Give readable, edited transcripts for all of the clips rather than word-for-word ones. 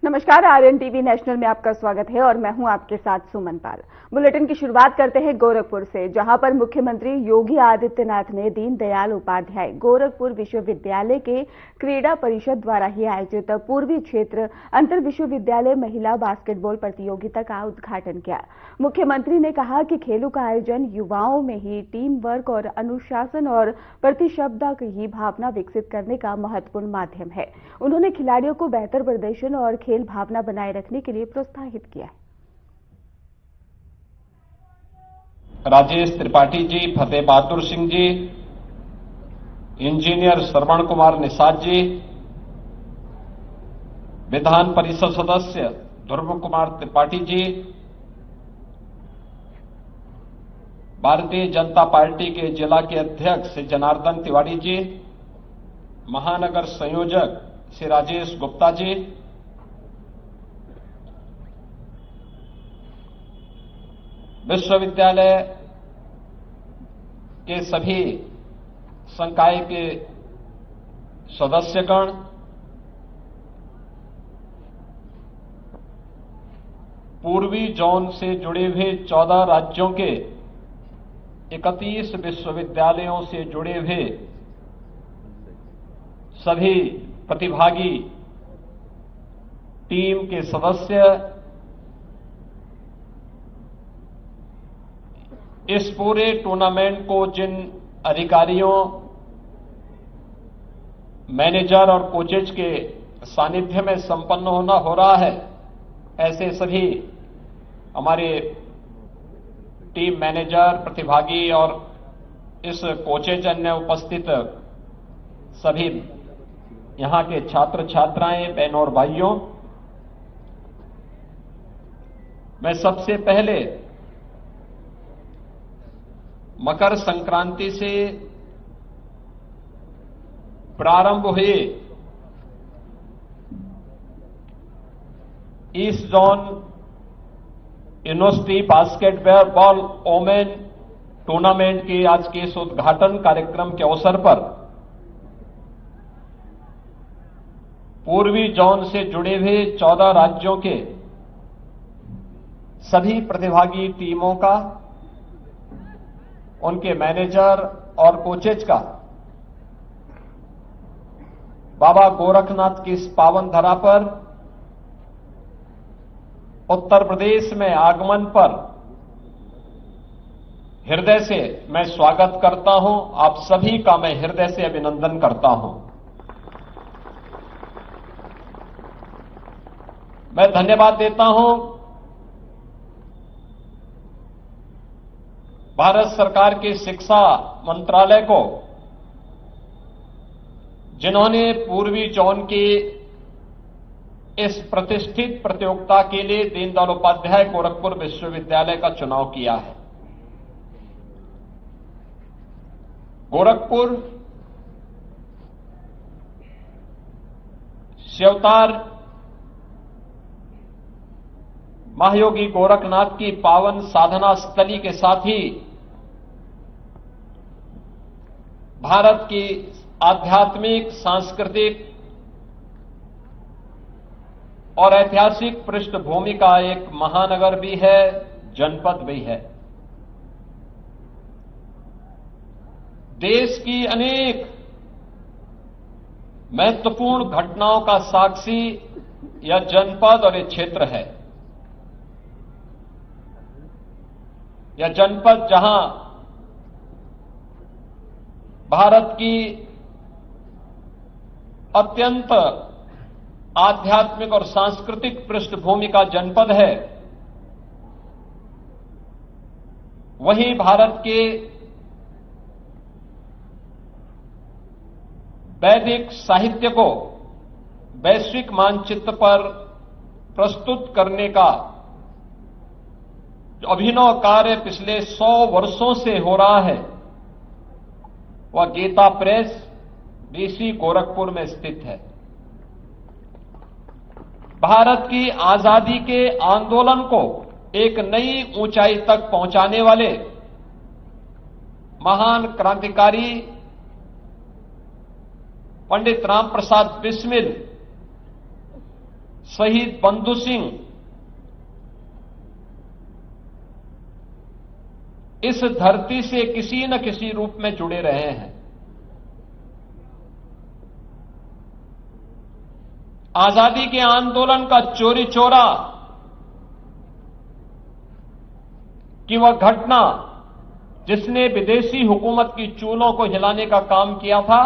नमस्कार, RN TV national में आपका स्वागत है और मैं हूं आपके साथ सुमन पाल। बुलेटिन की शुरुआत करते हैं गोरखपुर से, जहां पर मुख्यमंत्री योगी आदित्यनाथ ने दीनदयाल उपाध्याय गोरखपुर विश्वविद्यालय के क्रीड़ा परिषद द्वारा ही आयोजित पूर्वी क्षेत्र अंतर विश्वविद्यालय महिला बास्केटबॉल प्रतियोगिता का उद्घाटन किया। मुख्यमंत्री ने कहा कि खेलों का आयोजन युवाओं में ही टीम वर्क और अनुशासन और प्रतिस्पर्धा की भावना विकसित करने का महत्वपूर्ण माध्यम है। उन्होंने खिलाड़ियों को बेहतर प्रदर्शन और खेल भावना बनाए रखने के लिए प्रोत्साहित किया है। राजेश त्रिपाठी जी, फतेह बहादुर सिंह जी, इंजीनियर श्रवण कुमार निषाद जी, विधान परिषद सदस्य ध्रुव कुमार त्रिपाठी जी, भारतीय जनता पार्टी के जिला के अध्यक्ष श्री जनार्दन तिवारी जी, महानगर संयोजक श्री राजेश गुप्ता जी, विश्वविद्यालय के सभी संकाय के सदस्यगण, पूर्वी जोन से जुड़े हुए 14 राज्यों के 31 विश्वविद्यालयों से जुड़े हुए सभी प्रतिभागी टीम के सदस्य, इस पूरे टूर्नामेंट को जिन अधिकारियों, मैनेजर और कोचेज के सानिध्य में संपन्न हो रहा है, ऐसे सभी हमारे टीम मैनेजर, प्रतिभागी और इस कोचेज अन्य उपस्थित सभी यहां के छात्र छात्राएं, बहनों और भाइयों, मैं सबसे पहले मकर संक्रांति से प्रारंभ हुए east zone university basketball women tournament के आज के इस उद्घाटन कार्यक्रम के अवसर पर पूर्वी जोन से जुड़े हुए 14 राज्यों के सभी प्रतिभागी टीमों का, उनके मैनेजर और कोचेज का बाबा गोरखनाथ की इस पावन धरा पर उत्तर प्रदेश में आगमन पर हृदय से मैं स्वागत करता हूं। आप सभी का मैं हृदय से अभिनंदन करता हूं। मैं धन्यवाद देता हूं भारत सरकार के शिक्षा मंत्रालय को, जिन्होंने पूर्वी जोन की इस प्रतिष्ठित प्रतियोगिता के लिए दीनदयाल उपाध्याय गोरखपुर विश्वविद्यालय का चुनाव किया है। गोरखपुर शिवतार महायोगी गोरखनाथ की पावन साधना स्थली के साथ ही भारत की आध्यात्मिक, सांस्कृतिक और ऐतिहासिक पृष्ठभूमि का एक महानगर भी है, जनपद भी है। देश की अनेक महत्वपूर्ण घटनाओं का साक्षी यह जनपद और यह क्षेत्र है। यह जनपद जहां भारत की अत्यंत आध्यात्मिक और सांस्कृतिक पृष्ठभूमि का जनपद है, वहीं भारत के वैदिक साहित्य को वैश्विक मानचित्र पर प्रस्तुत करने का जो अभिनव कार्य पिछले 100 वर्षों से हो रहा है, वह गीता प्रेस डीसी गोरखपुर में स्थित है। भारत की आजादी के आंदोलन को एक नई ऊंचाई तक पहुंचाने वाले महान क्रांतिकारी पंडित राम प्रसाद बिस्मिल शहीद बंधु सिंह इस धरती से किसी न किसी रूप में जुड़े रहे हैं। आजादी के आंदोलन का चोरी चोरा कि वह घटना जिसने विदेशी हुकूमत की चूलों को हिलाने का काम किया था,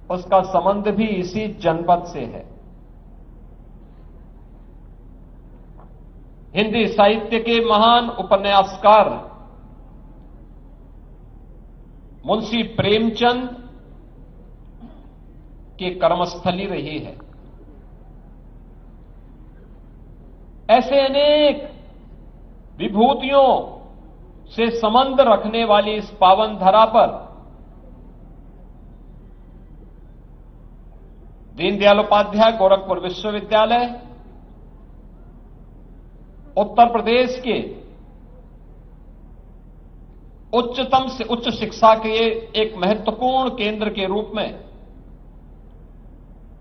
उसका संबंध भी इसी जनपद से है। हिंदी साहित्य के महान उपन्यासकार मुंशी प्रेमचंद की कर्मस्थली रही है। ऐसे अनेक विभूतियों से संबंध रखने वाली इस पावन धरा पर दीनदयाल उपाध्याय गोरखपुर विश्वविद्यालय उत्तर प्रदेश के उच्चतम से उच्च शिक्षा के एक महत्वपूर्ण केंद्र के रूप में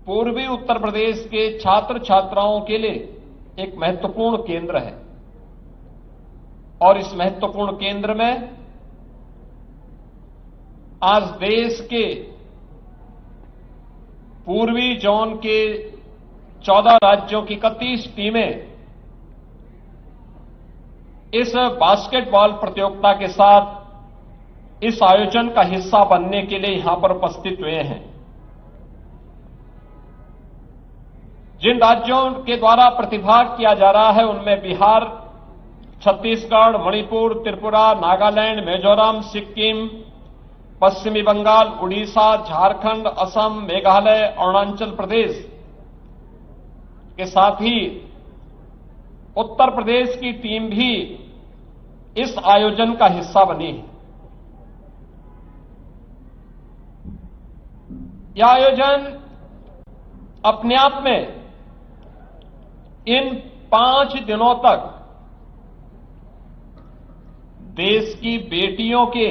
पूर्वी उत्तर प्रदेश के छात्र छात्राओं के लिए एक महत्वपूर्ण केंद्र है। और इस महत्वपूर्ण केंद्र में आज देश के पूर्वी जोन के 14 राज्यों की 31 टीमें इस बास्केटबॉल प्रतियोगिता के साथ इस आयोजन का हिस्सा बनने के लिए यहां पर उपस्थित हुए हैं। जिन राज्यों के द्वारा प्रतिभाग किया जा रहा है उनमें बिहार, छत्तीसगढ़, मणिपुर, त्रिपुरा, नागालैंड, मिजोरम, सिक्किम, पश्चिमी बंगाल, उड़ीसा, झारखंड, असम, मेघालय, अरुणाचल प्रदेश के साथ ही उत्तर प्रदेश की टीम भी इस आयोजन का हिस्सा बनी है। यह आयोजन अपने आप में इन 5 दिनों तक देश की बेटियों के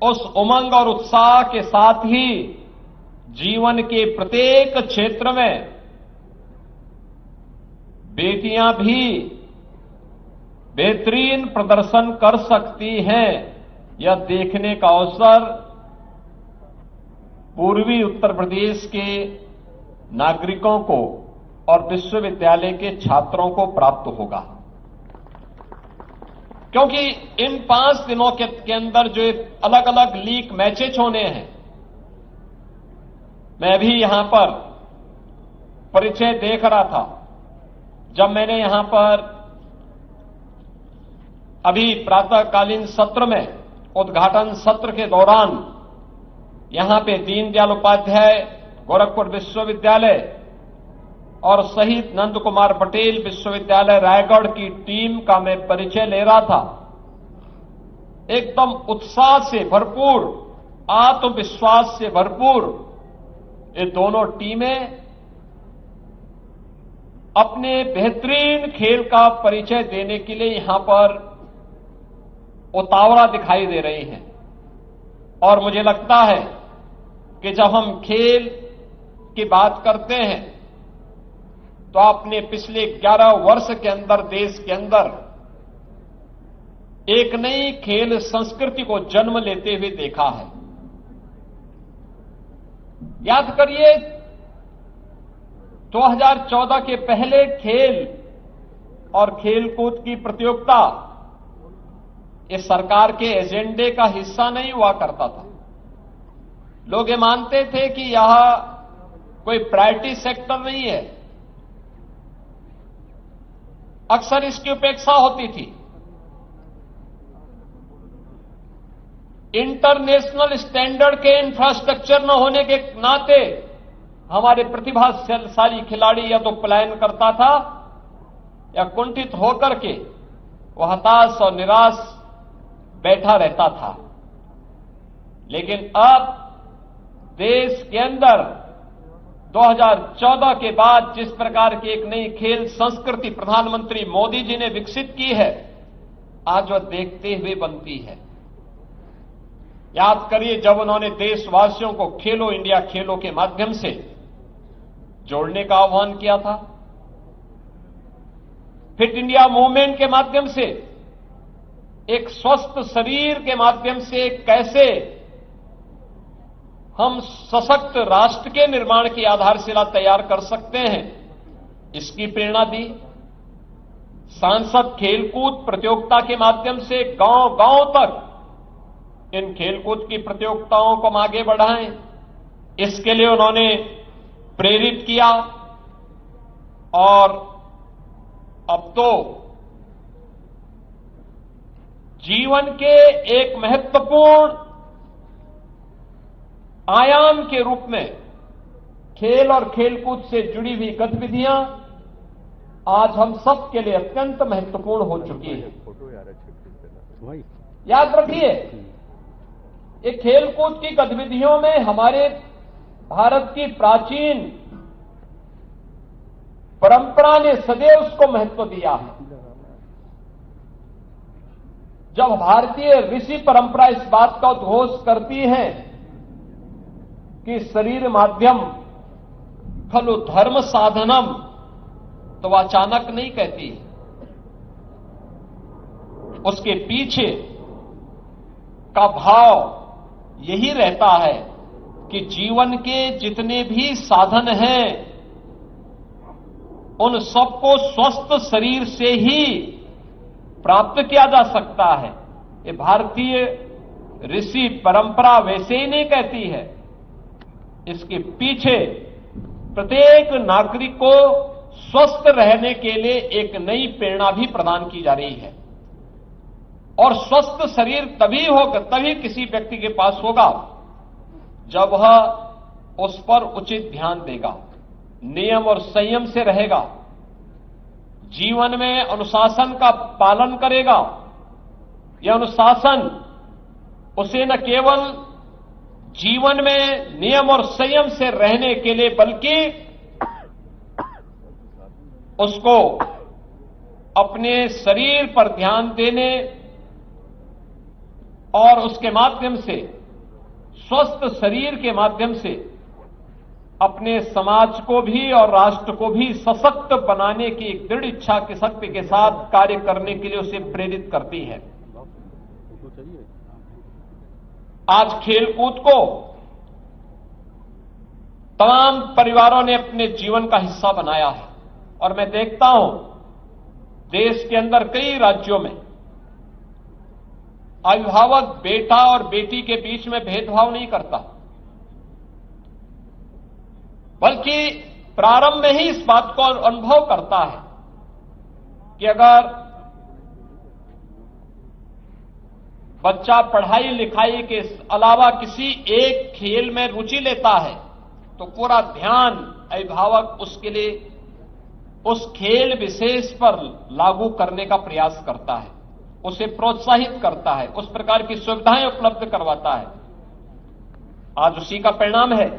उस उमंग और उत्साह के साथ ही जीवन के प्रत्येक क्षेत्र में बेटियां भी बेहतरीन प्रदर्शन कर सकती हैं, यह देखने का अवसर पूर्वी उत्तर प्रदेश के नागरिकों को और विश्वविद्यालय के छात्रों को प्राप्त होगा। क्योंकि इन 5 दिनों के अंदर जो अलग अलग लीग मैचेज होने हैं, मैं भी यहां पर परिचय देख रहा था। जब मैंने यहां पर अभी प्रातःकालीन सत्र में उद्घाटन सत्र के दौरान यहां पे दीनदयाल उपाध्याय गोरखपुर विश्वविद्यालय और शहीद नंद कुमार पटेल विश्वविद्यालय रायगढ़ की टीम का मैं परिचय ले रहा था, एकदम उत्साह से भरपूर, आत्मविश्वास से भरपूर ये दोनों टीमें अपने बेहतरीन खेल का परिचय देने के लिए यहां पर उतावला दिखाई दे रही हैं। और मुझे लगता है कि जब हम खेल की बात करते हैं तो आपने पिछले 11 वर्ष के अंदर देश के अंदर एक नई खेल संस्कृति को जन्म लेते हुए देखा है। याद करिए 2014 के पहले खेल और खेलकूद की प्रतियोगिता इस सरकार के एजेंडे का हिस्सा नहीं हुआ करता था। लोग ये मानते थे कि यह कोई प्रायोरिटी सेक्टर नहीं है, अक्सर इसकी उपेक्षा होती थी। इंटरनेशनल स्टैंडर्ड के इंफ्रास्ट्रक्चर न होने के नाते हमारे प्रतिभाशाली खिलाड़ी या तो पलायन करता था या कुंठित होकर के वह हताश और निराश बैठा रहता था। लेकिन अब देश के अंदर 2014 के बाद जिस प्रकार की एक नई खेल संस्कृति प्रधानमंत्री मोदी जी ने विकसित की है, आज वह देखते हुए बनती है। याद करिए जब उन्होंने देशवासियों को खेलो इंडिया खेलों के माध्यम से जोड़ने का आह्वान किया था, फिट इंडिया मूवमेंट के माध्यम से, एक स्वस्थ शरीर के माध्यम से कैसे हम सशक्त राष्ट्र के निर्माण की आधारशिला तैयार कर सकते हैं, इसकी प्रेरणा दी। सांसद खेलकूद प्रतियोगिता के माध्यम से गांव-गांव तक इन खेलकूद की प्रतियोगिताओं को हम आगे बढ़ाएं, इसके लिए उन्होंने प्रेरित किया। और अब तो जीवन के एक महत्वपूर्ण आयाम के रूप में खेल और खेलकूद से जुड़ी हुई गतिविधियां आज हम सब के लिए अत्यंत महत्वपूर्ण हो चुकी है। याद रखिए, ये खेलकूद की गतिविधियों में हमारे भारत की प्राचीन परंपरा ने सदैव उसको महत्व दिया है। जब भारतीय ऋषि परंपरा इस बात का उद्घोष करती है कि शरीर माध्यम खलु धर्म साधनम, तो वह अचानक नहीं कहती। उसके पीछे का भाव यही रहता है कि जीवन के जितने भी साधन हैं उन सबको स्वस्थ शरीर से ही प्राप्त किया जा सकता है। ये भारतीय ऋषि परंपरा वैसे ही नहीं कहती है, इसके पीछे प्रत्येक नागरिक को स्वस्थ रहने के लिए एक नई प्रेरणा भी प्रदान की जा रही है। और स्वस्थ शरीर तभी होगा, तभी किसी व्यक्ति के पास होगा जब वह उस पर उचित ध्यान देगा, नियम और संयम से रहेगा, जीवन में अनुशासन का पालन करेगा। यह अनुशासन उसे न केवल जीवन में नियम और संयम से रहने के लिए बल्कि उसको अपने शरीर पर ध्यान देने और उसके माध्यम से, स्वस्थ शरीर के माध्यम से अपने समाज को भी और राष्ट्र को भी सशक्त बनाने की एक दृढ़ इच्छा की शक्ति के साथ कार्य करने के लिए उसे प्रेरित करती है। आज खेलकूद को तमाम परिवारों ने अपने जीवन का हिस्सा बनाया है और मैं देखता हूं देश के अंदर कई राज्यों में अभिभावक बेटा और बेटी के बीच में भेदभाव नहीं करता, बल्कि प्रारंभ में ही इस बात को अनुभव करता है कि अगर बच्चा पढ़ाई लिखाई के अलावा किसी एक खेल में रुचि लेता है तो पूरा ध्यान अभिभावक उसके लिए उस खेल विशेष पर लागू करने का प्रयास करता है, उसे प्रोत्साहित करता है, उस प्रकार की सुविधाएं उपलब्ध करवाता है। आज उसी का परिणाम है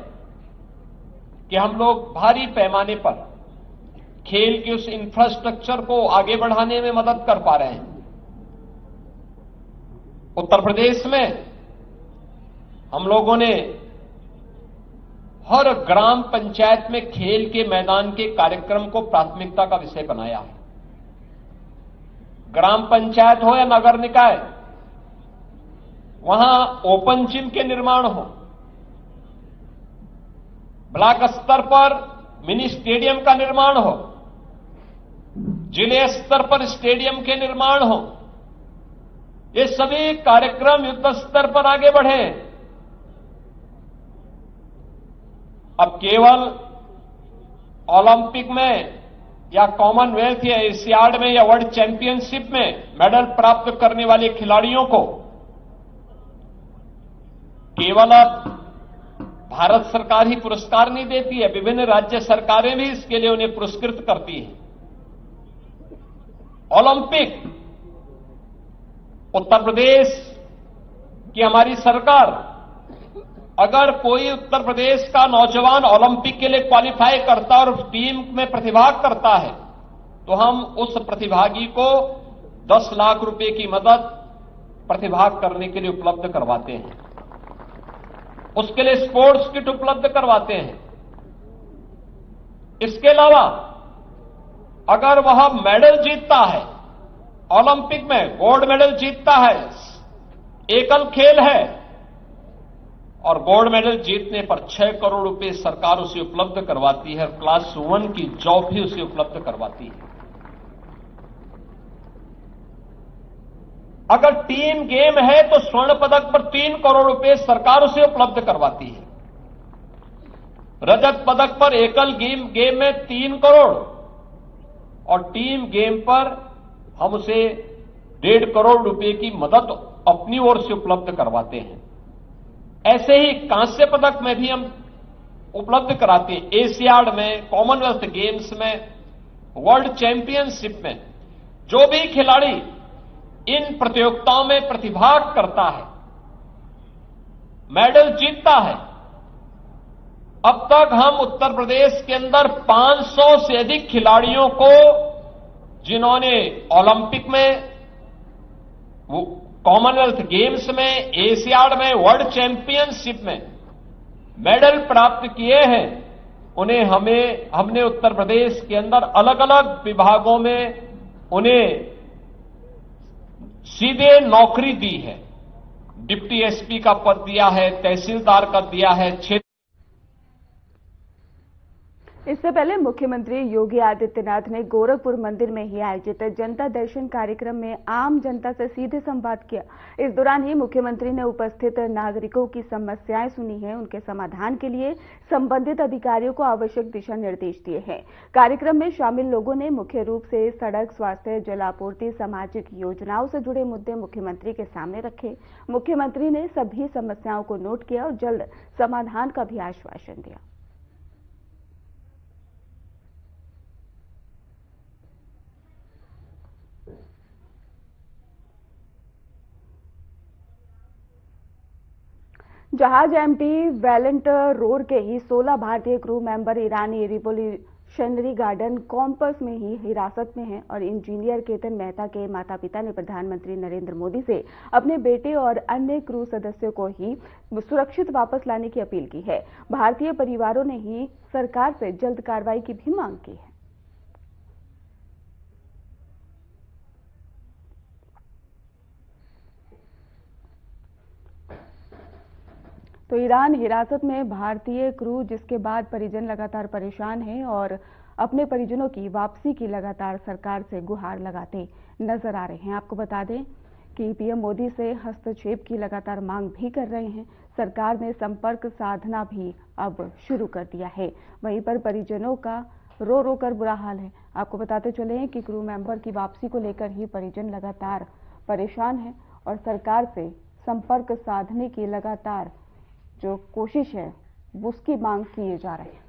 कि हम लोग भारी पैमाने पर खेल के उस इंफ्रास्ट्रक्चर को आगे बढ़ाने में मदद कर पा रहे हैं। उत्तर प्रदेश में हम लोगों ने हर ग्राम पंचायत में खेल के मैदान के कार्यक्रम को प्राथमिकता का विषय बनाया है। ग्राम पंचायत हो या नगर निकाय, वहां ओपन जिम के निर्माण हो, ब्लॉक स्तर पर मिनी स्टेडियम का निर्माण हो, जिले स्तर पर स्टेडियम के निर्माण हो, ये सभी कार्यक्रम युद्ध स्तर पर आगे बढ़े। अब केवल ओलंपिक में या कॉमनवेल्थ या एशियाड में या वर्ल्ड चैंपियनशिप में मेडल प्राप्त करने वाले खिलाड़ियों को केवल अब भारत सरकार ही पुरस्कार नहीं देती है, विभिन्न राज्य सरकारें भी इसके लिए उन्हें पुरस्कृत करती हैं। ओलंपिक उत्तर प्रदेश की हमारी सरकार, अगर कोई उत्तर प्रदेश का नौजवान ओलंपिक के लिए क्वालिफाई करता और टीम में प्रतिभाग करता है तो हम उस प्रतिभागी को 10 लाख रुपए की मदद प्रतिभाग करने के लिए उपलब्ध करवाते हैं। उसके लिए स्पोर्ट्स किट उपलब्ध करवाते हैं। इसके अलावा अगर वह मेडल जीतता है, ओलंपिक में गोल्ड मेडल जीतता है, एकल खेल है, और गोल्ड मेडल जीतने पर 6 करोड़ रुपए सरकार उसे उपलब्ध करवाती है, क्लास 1 की जॉब भी उसे उपलब्ध करवाती है। अगर टीम गेम है तो स्वर्ण पदक पर 3 करोड़ रुपए सरकार उसे उपलब्ध करवाती है। रजत पदक पर एकल गेम में 3 करोड़, और टीम गेम पर हम उसे 1.5 करोड़ रुपए की मदद अपनी ओर से उपलब्ध करवाते हैं। ऐसे ही कांस्य पदक में भी हम उपलब्ध कराते हैं। एशियाड में, कॉमनवेल्थ गेम्स में, वर्ल्ड चैंपियनशिप में जो भी खिलाड़ी इन प्रतियोगिताओं में प्रतिभाग करता है, मेडल जीतता है, अब तक हम उत्तर प्रदेश के अंदर 500 से अधिक खिलाड़ियों को, जिन्होंने ओलंपिक में, कॉमनवेल्थ गेम्स में, एशियाड में, वर्ल्ड चैंपियनशिप में मेडल प्राप्त किए हैं, उन्हें हमने उत्तर प्रदेश के अंदर अलग अलग विभागों में उन्हें सीधे नौकरी दी है। डिप्टी एसपी का पद दिया है, तहसीलदार का दिया है, क्षेत्र। इससे पहले मुख्यमंत्री योगी आदित्यनाथ ने गोरखपुर मंदिर में ही आयोजित जनता दर्शन कार्यक्रम में आम जनता से सीधे संवाद किया। इस दौरान ही मुख्यमंत्री ने उपस्थित नागरिकों की समस्याएं सुनी हैं, उनके समाधान के लिए संबंधित अधिकारियों को आवश्यक दिशा निर्देश दिए हैं। कार्यक्रम में शामिल लोगों ने मुख्य रूप से सड़क, स्वास्थ्य, जलापूर्ति, सामाजिक योजनाओं से जुड़े मुद्दे मुख्यमंत्री के सामने रखे। मुख्यमंत्री ने सभी समस्याओं को नोट किया और जल्द समाधान का भी आश्वासन दिया। जहाज एमटी वैलेंट रोड के ही 16 भारतीय क्रू मेंबर ईरानी रिवोल्यूशनरी गार्डन कॉम्पस में ही हिरासत में हैं और इंजीनियर केतन मेहता के माता पिता ने प्रधानमंत्री नरेंद्र मोदी से अपने बेटे और अन्य क्रू सदस्यों को ही सुरक्षित वापस लाने की अपील की है। भारतीय परिवारों ने ही सरकार से जल्द कार्रवाई की भी मांग की है। तो ईरान हिरासत में भारतीय क्रू, जिसके बाद परिजन लगातार परेशान हैं और अपने परिजनों की वापसी की लगातार सरकार से गुहार लगाते नजर आ रहे हैं। आपको बता दें कि पीएम मोदी से हस्तक्षेप की लगातार मांग भी कर रहे हैं। सरकार ने संपर्क साधना भी अब शुरू कर दिया है। वहीं पर परिजनों का रो रो कर बुरा हाल है। आपको बताते चले कि क्रू मेंबर की वापसी को लेकर ही परिजन लगातार परेशान है और सरकार से संपर्क साधने की लगातार जो कोशिश है उसकी मांग किए जा रहे हैं।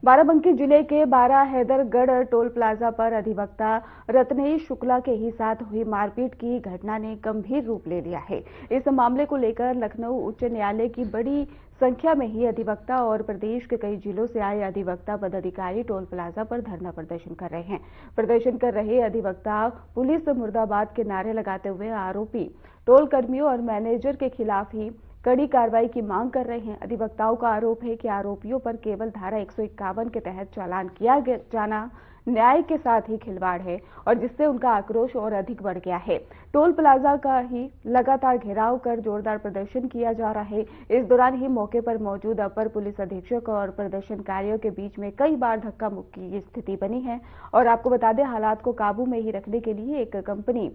बाराबंकी जिले के बारा हैदरगढ़ टोल प्लाजा पर अधिवक्ता रत्नेश शुक्ला के ही साथ हुई मारपीट की घटना ने गंभीर रूप ले लिया है। इस मामले को लेकर लखनऊ उच्च न्यायालय की बड़ी संख्या में ही अधिवक्ता और प्रदेश के कई जिलों से आए अधिवक्ता पदाधिकारी टोल प्लाजा पर धरना प्रदर्शन कर रहे हैं। प्रदर्शन कर रहे अधिवक्ता पुलिस मुर्दाबाद के नारे लगाते हुए आरोपी टोल कर्मियों और मैनेजर के खिलाफ ही कड़ी कार्रवाई की मांग कर रहे हैं। अधिवक्ताओं का आरोप है कि आरोपियों पर केवल धारा 151 के तहत चालान किया जाना न्याय के साथ ही खिलवाड़ है और जिससे उनका आक्रोश और अधिक बढ़ गया है। टोल प्लाजा का ही लगातार घेराव कर जोरदार प्रदर्शन किया जा रहा है। इस दौरान ही मौके पर मौजूद अपर पुलिस अधीक्षक और प्रदर्शनकारियों के बीच में कई बार धक्का मुक्की की स्थिति बनी है। और आपको बता दें, हालात को काबू में ही रखने के लिए एक कंपनी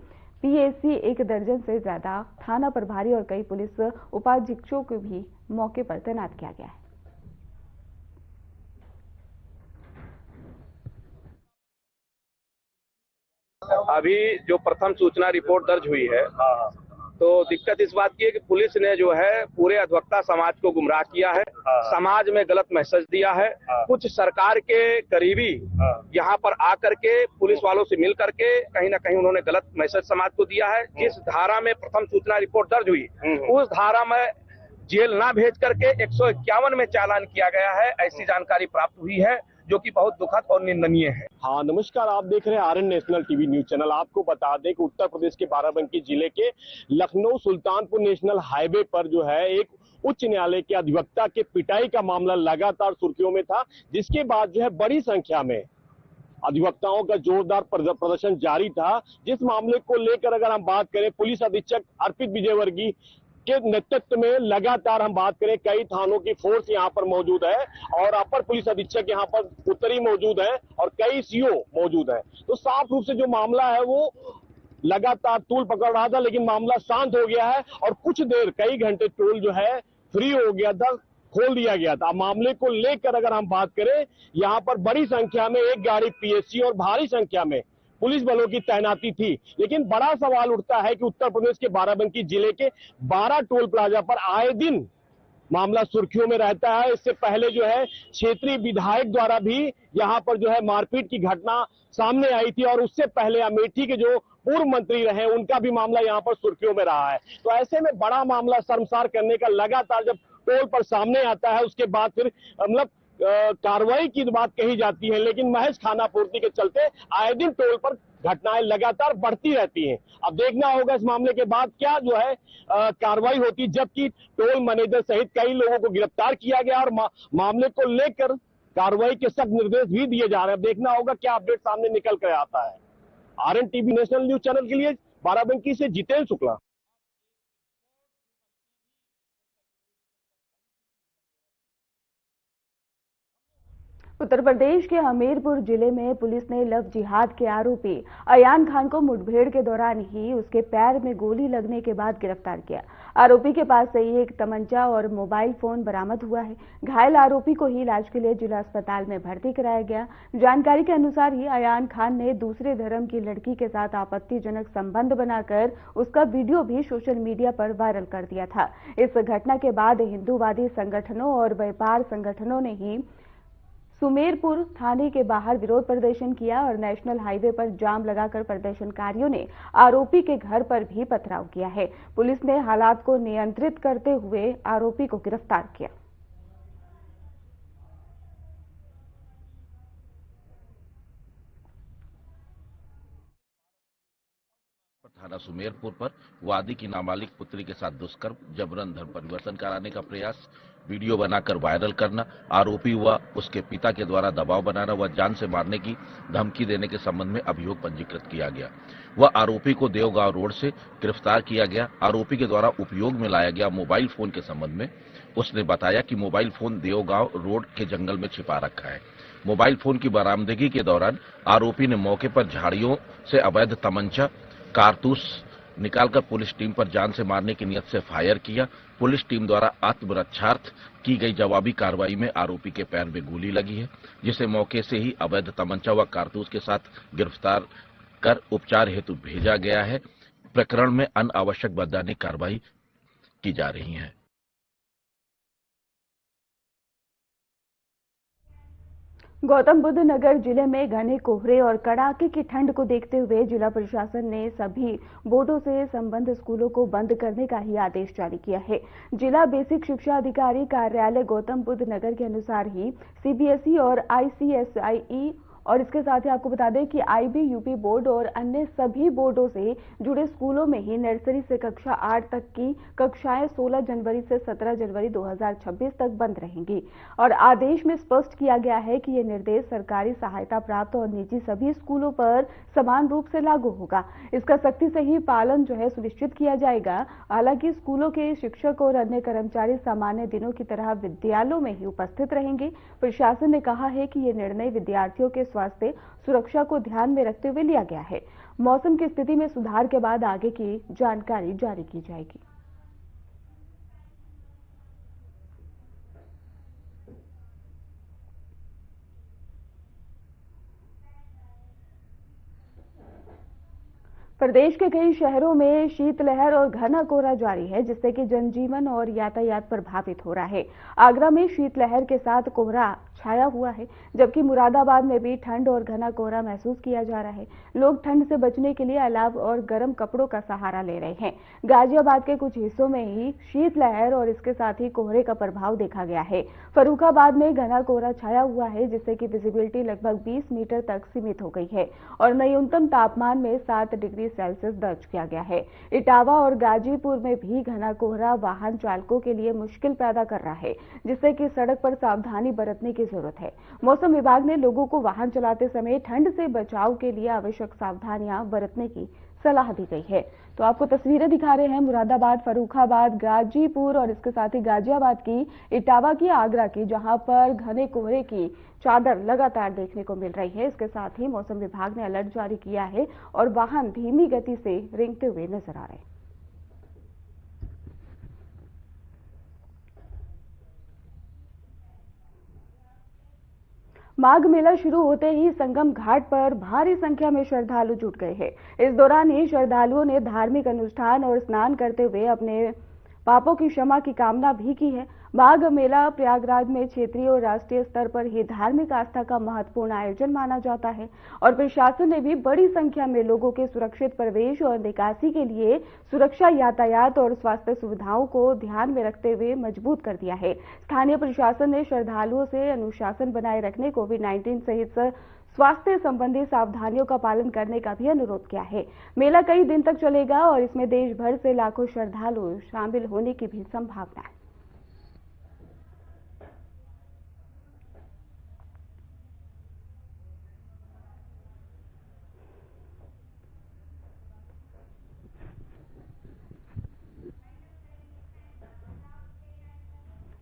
पीएसी, 1 दर्जन से ज्यादा थाना प्रभारी और कई पुलिस उपाधीक्षकों को भी मौके पर तैनात किया गया है। अभी जो प्रथम सूचना रिपोर्ट दर्ज हुई है, तो दिक्कत इस बात की है कि पुलिस ने जो है पूरे अधिवक्ता समाज को गुमराह किया है, समाज में गलत मैसेज दिया है। कुछ सरकार के करीबी यहाँ पर आकर के पुलिस वालों से मिल करके कहीं ना कहीं उन्होंने गलत मैसेज समाज को दिया है। जिस धारा में प्रथम सूचना रिपोर्ट दर्ज हुई, उस धारा में जेल ना भेज करके 151 में चालान किया गया है, ऐसी जानकारी प्राप्त हुई है। जो कि बहुत दुखद और निंदनीय है। हाँ नमस्कार, आप देख रहे हैं RN national TV news channel. आपको बता दें कि उत्तर प्रदेश के बाराबंकी जिले के लखनऊ सुल्तानपुर नेशनल हाईवे पर जो है एक उच्च न्यायालय के अधिवक्ता के पिटाई का मामला लगातार सुर्खियों में था, जिसके बाद जो है बड़ी संख्या में अधिवक्ताओं का जोरदार प्रदर्शन जारी था। जिस मामले को लेकर अगर हम बात करें, पुलिस अधीक्षक अर्पित विजयवर्गीय के नेतृत्व में लगातार हम बात करें, कई थानों की फोर्स यहां पर मौजूद है और अपर पुलिस अधीक्षक यहां पर उत्तरी मौजूद है और कई सीओ मौजूद है। तो साफ रूप से जो मामला है वो लगातार तूल पकड़ रहा था, लेकिन मामला शांत हो गया है और कुछ देर कई घंटे टोल जो है फ्री हो गया था, खोल दिया गया था। मामले को लेकर अगर हम बात करें, यहां पर बड़ी संख्या में एक गाड़ी पीएससी और भारी संख्या में पुलिस बलों की तैनाती थी। लेकिन बड़ा सवाल उठता है कि उत्तर प्रदेश के बाराबंकी जिले के 12 टोल प्लाजा पर आए दिन मामला सुर्खियों में रहता है। इससे पहले जो है क्षेत्रीय विधायक द्वारा भी यहां पर जो है मारपीट की घटना सामने आई थी और उससे पहले अमेठी के जो पूर्व मंत्री रहे उनका भी मामला यहां पर सुर्खियों में रहा है। तो ऐसे में बड़ा मामला शर्मसार करने का लगातार जब टोल पर सामने आता है, उसके बाद फिर मतलब कार्रवाई की बात कही जाती है, लेकिन महज खाना पूर्ति के चलते आए दिन टोल पर घटनाएं लगातार बढ़ती रहती हैं। अब देखना होगा इस मामले के बाद क्या जो है कार्रवाई होती, जबकि टोल मैनेजर सहित कई लोगों को गिरफ्तार किया गया और मामले को लेकर कार्रवाई के सख्त निर्देश भी दिए जा रहे हैं। देखना होगा क्या अपडेट सामने निकल कर आता है। RN TV national news channel के लिए बाराबंकी से जितेंद्र शुक्ला। उत्तर प्रदेश के हमीरपुर जिले में पुलिस ने लव जिहाद के आरोपी अयान खान को मुठभेड़ के दौरान ही उसके पैर में गोली लगने के बाद गिरफ्तार किया। आरोपी के पास से एक तमंचा और मोबाइल फोन बरामद हुआ है। घायल आरोपी को ही इलाज के लिए जिला अस्पताल में भर्ती कराया गया। जानकारी के अनुसार ही अयान खान ने दूसरे धर्म की लड़की के साथ आपत्तिजनक संबंध बनाकर उसका वीडियो भी सोशल मीडिया पर वायरल कर दिया था। इस घटना के बाद हिंदूवादी संगठनों और व्यापार संगठनों ने ही सुमेरपुर थाने के बाहर विरोध प्रदर्शन किया और नेशनल हाईवे पर जाम लगाकर प्रदर्शनकारियों ने आरोपी के घर पर भी पथराव किया है। पुलिस ने हालात को नियंत्रित करते हुए आरोपी को गिरफ्तार किया। थाना सुमेरपुर पर वादी की नाबालिग पुत्री के साथ दुष्कर्म, जबरन धर्म परिवर्तन कराने का प्रयास, वीडियो बनाकर वायरल करना, आरोपी व उसके पिता के द्वारा दबाव बनाना व जान से मारने की धमकी देने के संबंध में अभियोग पंजीकृत किया गया। वह आरोपी को देवगांव रोड से गिरफ्तार किया गया। आरोपी के द्वारा उपयोग में लाया गया मोबाइल फोन के संबंध में उसने बताया कि मोबाइल फोन देवगांव रोड के जंगल में छिपा रखा है। मोबाइल फोन की बरामदगी के दौरान आरोपी ने मौके पर झाड़ियों से अवैध तमंचा कारतूस निकालकर पुलिस टीम पर जान से मारने की नियत से फायर किया। पुलिस टीम द्वारा आत्मरक्षार्थ की गई जवाबी कार्रवाई में आरोपी के पैर में गोली लगी है, जिसे मौके से ही अवैध तमंचा व कारतूस के साथ गिरफ्तार कर उपचार हेतु भेजा गया है। प्रकरण में अनावश्यक वैधानिक कार्रवाई की जा रही है। गौतम बुद्ध नगर जिले में घने कोहरे और कड़ाके की ठंड को देखते हुए जिला प्रशासन ने सभी बोर्डों से संबद्ध स्कूलों को बंद करने का ही आदेश जारी किया है। जिला बेसिक शिक्षा अधिकारी कार्यालय गौतम बुद्ध नगर के अनुसार ही सीबीएसई और आईसीएसई और इसके साथ ही आपको बता दें कि आईबी यूपी बोर्ड और अन्य सभी बोर्डों से जुड़े स्कूलों में ही नर्सरी से कक्षा 8 तक की कक्षाएं 16 जनवरी से 17 जनवरी 2026 तक बंद रहेंगी। और आदेश में स्पष्ट किया गया है कि ये निर्देश सरकारी सहायता प्राप्त और निजी सभी स्कूलों पर समान रूप से लागू होगा। इसका सख्ती से ही पालन जो है सुनिश्चित किया जाएगा। हालांकि स्कूलों के शिक्षक और अन्य कर्मचारी सामान्य दिनों की तरह विद्यालयों में ही उपस्थित रहेंगे। प्रशासन ने कहा है कि ये निर्णय विद्यार्थियों के स्वास्थ्य सुरक्षा को ध्यान में रखते हुए लिया गया है। मौसम की स्थिति में सुधार के बाद आगे की जानकारी जारी की जाएगी। प्रदेश के कई शहरों में शीतलहर और घना कोहरा जारी है, जिससे कि जनजीवन और यातायात प्रभावित हो रहा है। आगरा में शीतलहर के साथ कोहरा छाया हुआ है, जबकि मुरादाबाद में भी ठंड और घना कोहरा महसूस किया जा रहा है। लोग ठंड से बचने के लिए अलाव और गर्म कपड़ों का सहारा ले रहे हैं। गाजियाबाद के कुछ हिस्सों में ही शीतलहर और इसके साथ ही कोहरे का प्रभाव देखा गया है। फर्रुखाबाद में घना कोहरा छाया हुआ है, जिससे कि विजिबिलिटी लगभग 20 मीटर तक सीमित हो गई है और न्यूनतम तापमान में 7 डिग्री सेल्सियस दर्ज किया गया है। इटावा और गाजीपुर में भी घना कोहरा वाहन चालकों के लिए मुश्किल पैदा कर रहा है, जिससे कि सड़क पर सावधानी बरतने की जरूरत है। मौसम विभाग ने लोगों को वाहन चलाते समय ठंड से बचाव के लिए आवश्यक सावधानियां बरतने की सलाह दी गई है। तो आपको तस्वीरें दिखा रहे हैं मुरादाबाद, फर्रुखाबाद, गाजीपुर और इसके साथ ही गाजियाबाद की, इटावा की, आगरा की, जहां पर घने कोहरे की चादर लगातार देखने को मिल रही है। इसके साथ ही मौसम विभाग ने अलर्ट जारी किया है और वाहन धीमी गति से रेंगते हुए नजर आ रहे हैं। माघ मेला शुरू होते ही संगम घाट पर भारी संख्या में श्रद्धालु जुट गए हैं। इस दौरान ही श्रद्धालुओं ने धार्मिक अनुष्ठान और स्नान करते हुए अपने पापों की क्षमा की कामना भी की है। माघ मेला प्रयागराज में क्षेत्रीय और राष्ट्रीय स्तर पर ही धार्मिक आस्था का महत्वपूर्ण आयोजन माना जाता है और प्रशासन ने भी बड़ी संख्या में लोगों के सुरक्षित प्रवेश और निकासी के लिए सुरक्षा, यातायात और स्वास्थ्य सुविधाओं को ध्यान में रखते हुए मजबूत कर दिया है। स्थानीय प्रशासन ने श्रद्धालुओं से अनुशासन बनाए रखने, कोविड-19 सहित स्वास्थ्य संबंधी सावधानियों का पालन करने का भी अनुरोध किया है। मेला कई दिन तक चलेगा और इसमें देश भर से लाखों श्रद्धालु शामिल होने की भी संभावना है।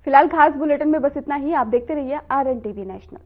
फिलहाल खास बुलेटिन में बस इतना ही। आप देखते रहिए RNTV नेशनल।